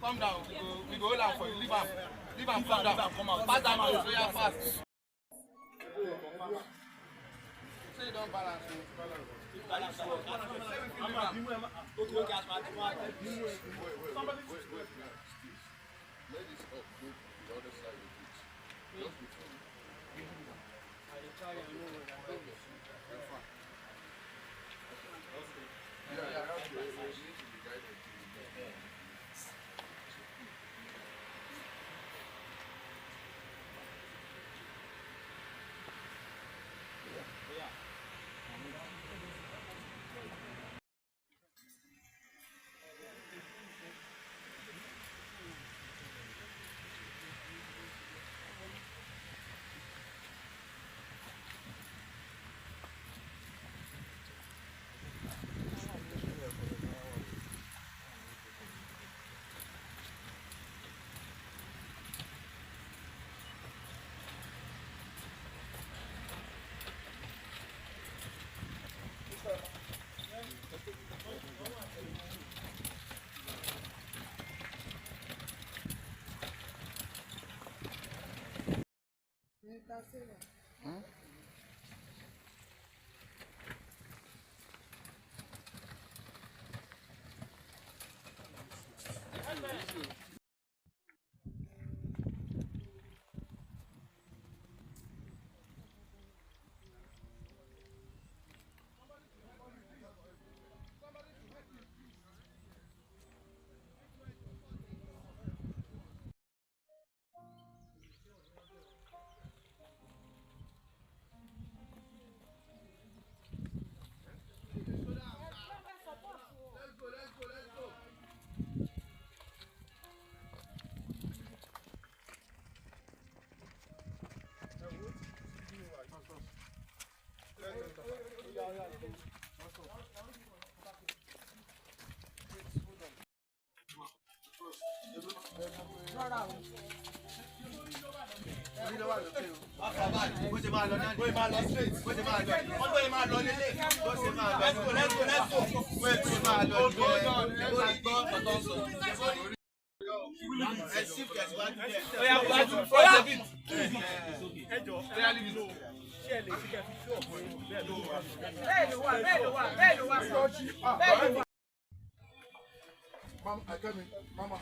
Calm down. We go hold am for you. Leave am. Calm down. Pass that nose. So yeah, fast. Say you don't balance. Somebody. Let this up. Go the other side of it. Just between. Yeah. Mama, I come in. Mama,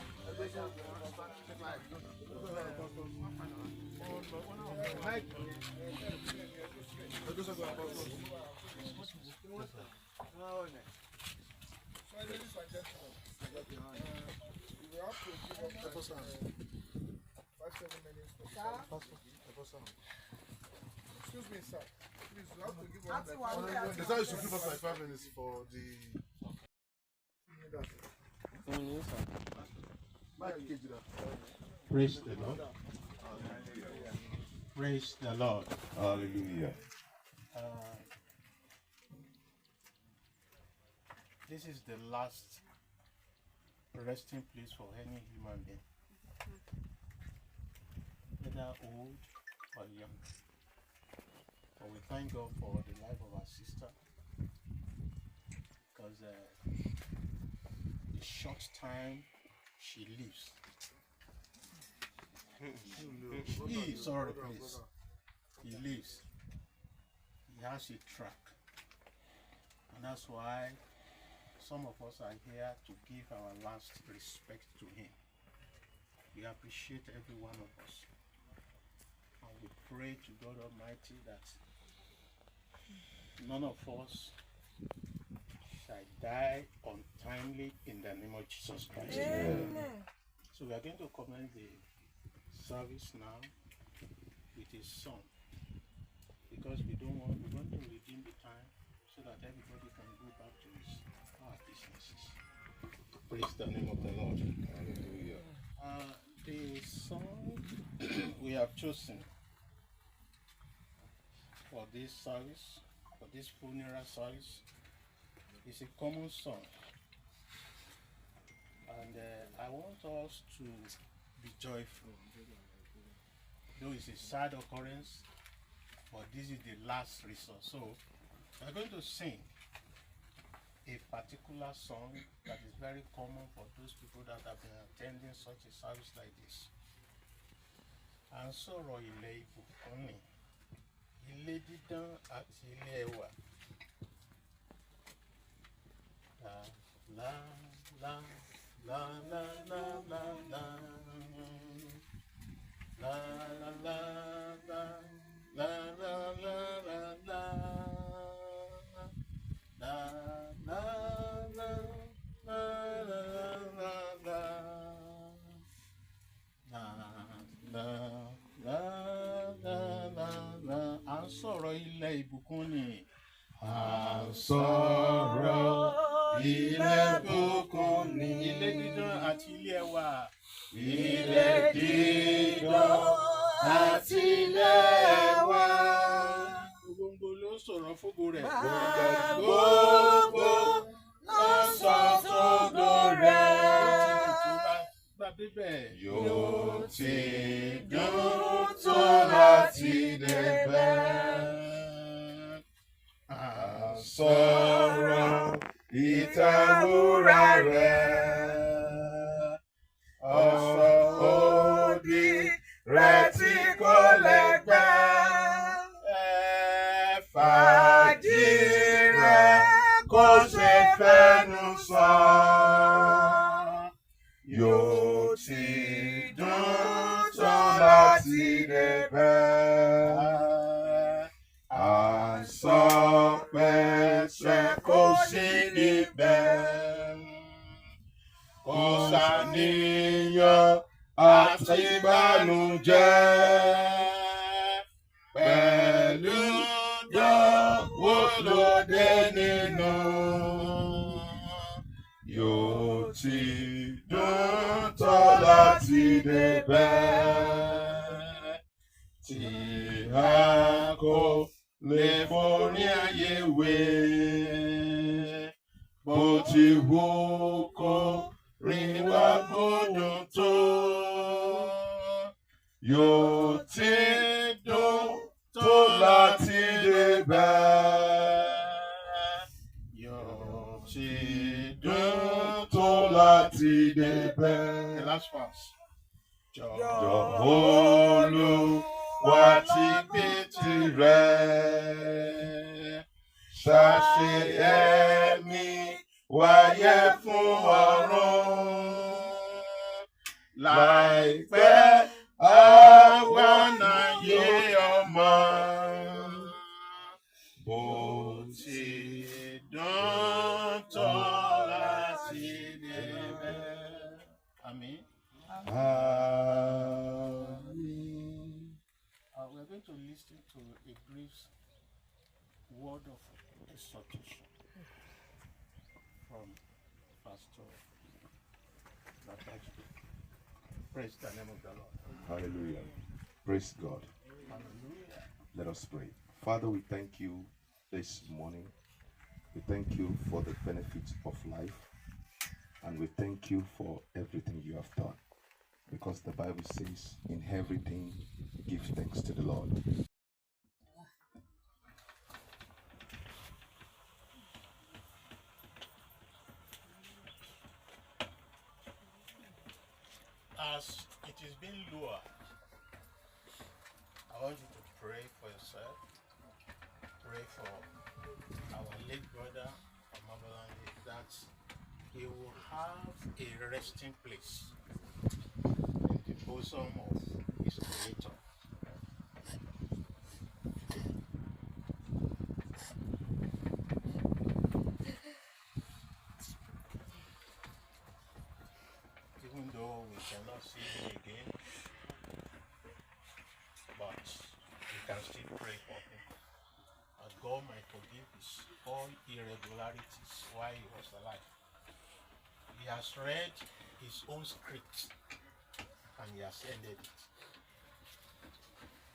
excuse me, sir. Please, you have to give one. They said you should give us like 5 minutes for the. Praise the Lord. Praise the Lord. Hallelujah. This is the last resting place for any human being, whether old or young. But we thank God for the life of our sister, because the short time she lives. Sorry, please. He lives. He has a track. And that's why some of us are here to give our last respect to him. We appreciate every one of us. And we pray to God Almighty that none of us shall die untimely in the name of Jesus Christ. Amen. So we are going to commence the service now with a song, because we're going to redeem the time so that everybody can go back to our businesses. Praise the name of the Lord. Hallelujah. The song we have chosen for this service, for this funeral service, is a common song. And I want us to be joyful. Though it's a sad occurrence, but this is the last resort. So we're going to sing a particular song that is very common for those people that have been attending such a service like this. À ń sọ̀rọ̀ ilẹ̀ ìbùkún ni, ilé dídán àti ilé ẹwà. La la la la la la la la la la la la la la la la la la la à ń sọ̀rọ̀ ilẹ̀ ìbùkún ni. À ń sọ̀rọ̀ ilẹ̀ ìbùkún ni. Ilé dídán àti ilé ẹwà. Ilé dídán àti ilé ẹwà. Gbogbo ló sọ̀rọ̀ fógo rẹ̀. Gbogbo ló sọ̀rọ̀ fógo rẹ̀. Yóò ti dùn tó láti débẹ̀. À ń sọ̀rọ̀ ìtàwúrà rẹ̀. Ọ̀sán òdì rẹ̀ tí kò lẹ́gbẹ́. Fàájì rẹ̀ kò ṣe fẹ́nu sọ. Yóò ti dùn tó láti débẹ̀. À ń sọ pẹ̀sẹ̀ kò sí níbẹ̀. Kò sàníyàn àti ìbànújẹ́. Pẹ̀lú dánwò lóde nínú. Yóò ti dùn tó láti débẹ̀. Tí a kò lè forí ayé wé. Bó ti wù kó rìn wá gbódùn tó. Yóò ti dùn tó láti débẹ̀. Yóò ti dùn tó láti débẹ̀. The last verse. Jọ̀wọ́ Olúwa ti gbé tirẹ̀. Ṣàṣe ẹ̀mí wáyé fún ọ̀run. Láìpẹ́ àwọn ayé ọmọ. Bó ti dùn tó láti débẹ̀. Àmín. We are going to listen to a brief word of exhortation from Pastor Lataji. Praise the name of the Lord. Hallelujah. Praise God. Hallelujah. Let us pray. Father, we thank you this morning. We thank you for the benefits of life. And we thank you for everything you have done. Because the Bible says, in everything, give thanks to the Lord. As it is being lower, I want you to pray for yourself. Pray for our late brother, Ogunmola, that he will have a resting place in the bosom of his Creator. Even though we cannot see him again, but we can still pray for him. That God might forgive his all irregularities while he was alive. He has read his own script and he has ended it.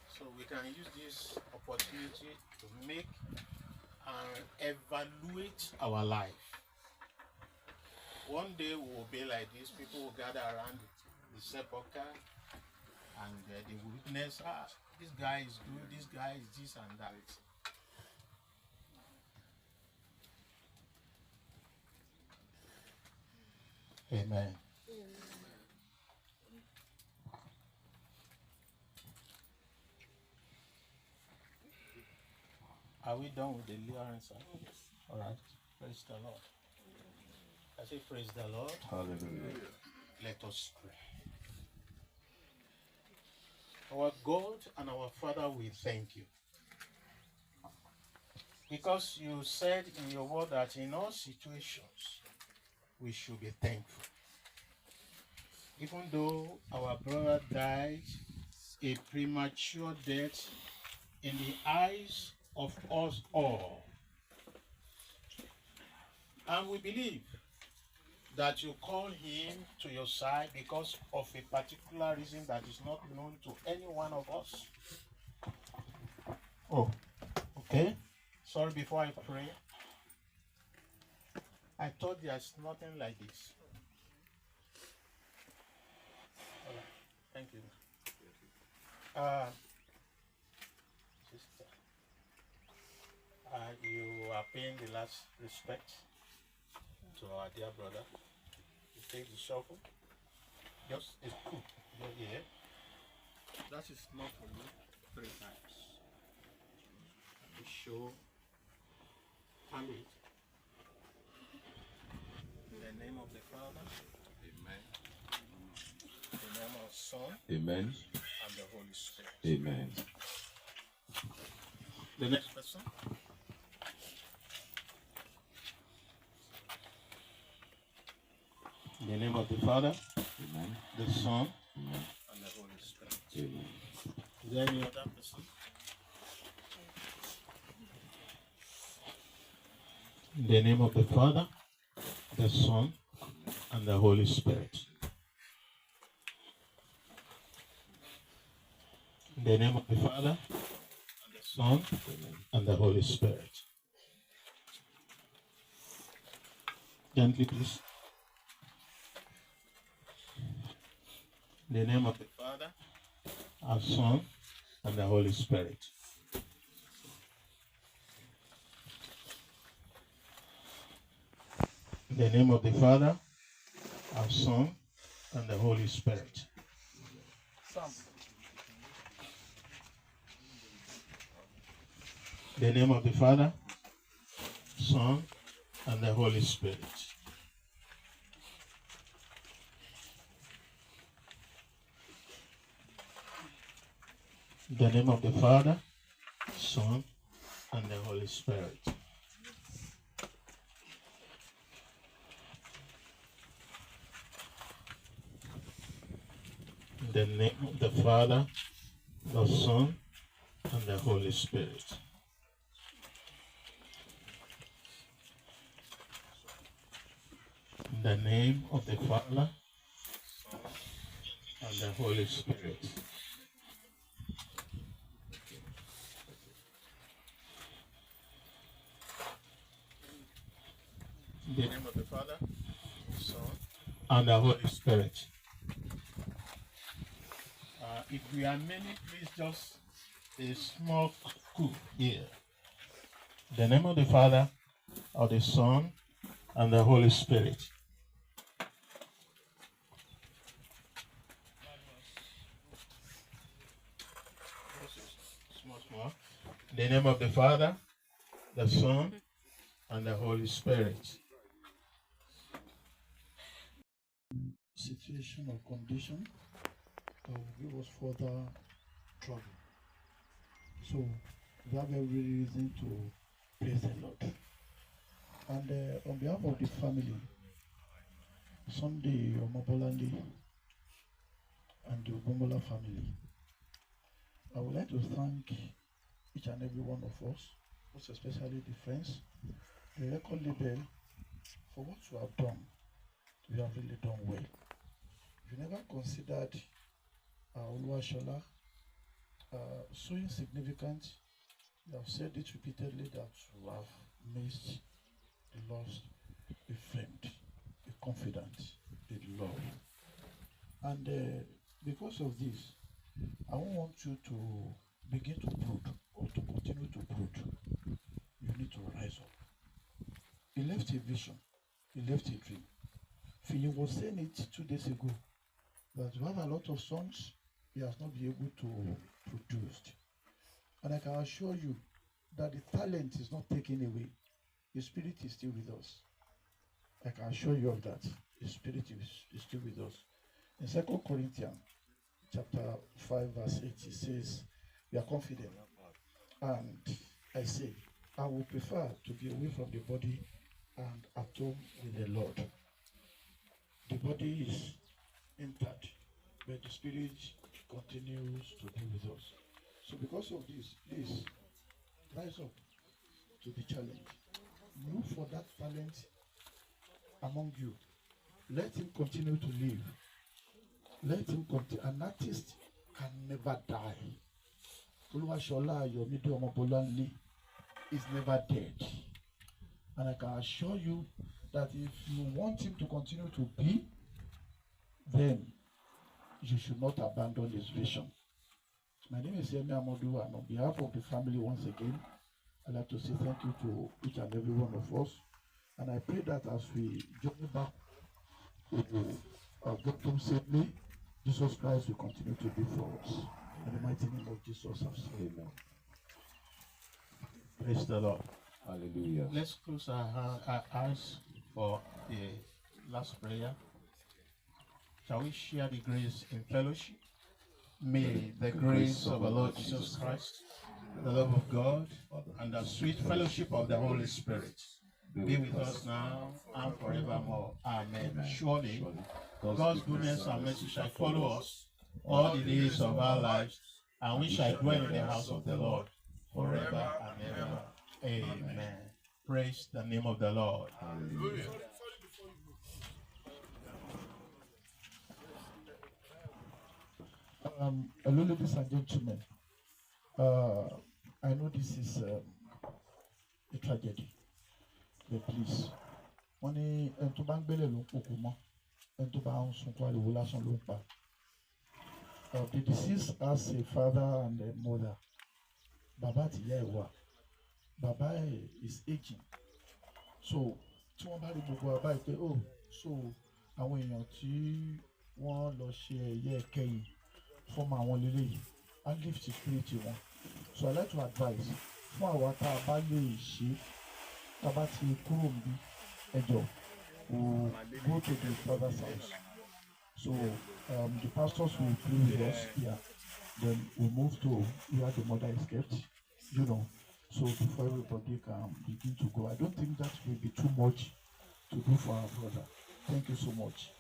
So we can use this opportunity to make and evaluate our life. One day we will be like this. People will gather around the sepulchre and they will witness, this guy is good, this guy is this and that. Amen. Are we done with the lyrics? All right. Praise the Lord. I say, praise the Lord. Hallelujah. Let us pray. Our God and our Father, we thank you. Because you said in your word that in all situations, we should be thankful. Even though our brother died a premature death in the eyes of us all, and we believe that you call him to your side because of a particular reason that is not known to any one of us. Oh, okay. Sorry, before I pray, I thought there's nothing like this. All right. Thank you. Sister, you are paying the last respect to our dear brother. You take the shuffle. Just it's cool. Yeah. That is not for you 3 times. To show family. In the name of the Father. Amen. In the name of the Son. Amen. And the Holy Spirit. Amen. The next person. In the name of the Father, Amen. the Son, Amen. and the Holy Spirit. Amen. Is there any other person? In the name of the Father, the Son, and the Holy Spirit. In the name of the Father, and the Son, and the Holy Spirit. Gently, please. In the name of the Father, our Son, and the Holy Spirit. In the name of the Father, our Son, and the Holy Spirit. In the name of the Father, Son, and the Holy Spirit. In the name of the Father, Son, and the Holy Spirit. In the name of the Father, the Son, and the Holy Spirit. In the name of the Father, Son, and the Holy Spirit. In the name of the Father, Son, and the Holy Spirit. If we are many, please just a small scoop here. The name of the Father, of the Son, and the Holy Spirit. Small. The name of the Father, the Son, and the Holy Spirit. Situation or condition that will give us further trouble. So we have every reason to praise the Lord. And on behalf of the family, Sunday Omobolandi and the Ogunmola family, I would like to thank each and every one of us, most especially the friends, the record label, for what you have done. You have really done well. You never considered Oluwashola so insignificant. You have said it repeatedly that you have missed the lost, a friend, a confidant, a love. And because of this, I don't want you to begin to brood or to continue to brood. You need to rise up. He left a vision. He left a dream. Philip was saying it 2 days ago that you have a lot of songs he has not been able to produce. And I can assure you that the talent is not taken away. The Spirit is still with us. I can assure you of that. The Spirit is still with us. In 2 Corinthians chapter 5 verse 8, it says, we are confident. And I say, I would prefer to be away from the body and at home with the Lord. The body is intact, but the Spirit continues to be with us. So because of this, please rise up to the challenge. Look for that talent among you. Let him continue to live. Let him continue. An artist can never die. Oluwashola Yomido Omobolanle is never dead. And I can assure you that if you want him to continue to be, then you should not abandon his vision. My name is Yemi Amodu, and on behalf of the family, once again, I'd like to say thank you to each and every one of us. And I pray that as we journey back to get home safely, Jesus Christ will continue to be for us. In the mighty name of Jesus, amen. Praise the Lord. Hallelujah. Let's close our eyes for the last prayer. Shall we share the grace in fellowship? May the grace of our Lord Jesus Christ, the love of God, and the sweet fellowship of the Holy Spirit be with us now and forevermore. Amen. Surely, God's goodness and mercy shall follow us all the days of our lives, and we shall dwell in the house of the Lord forever and ever. Amen. Praise the name of the Lord. Hallelujah. Hello, ladies and gentlemen. I know this is a tragedy, but please, money and to bank belly look and to bounce on quality last on look. The deceased has a father and a mother. Baba Tiyewa. Baba is aging. So, tí wọ́n bá rí gbogbo àbá ìpè so àwọn èèyàn tí wọ́n lọ ṣe ẹ̀yẹ kẹ́yìn fọ́ọ̀mù àwọn lélẹ́yìí á lift spirit wọn. So I like to advise fún àwa tá a bá lè ṣe tá a bá ti kúrò níbí ẹjọ́ we'll go to the father's house. So the pastors will pray with us here. Then we move to where the mother is kept, so before everybody can begin to go. I don't think that will be too much to do for our brother. Thank you so much.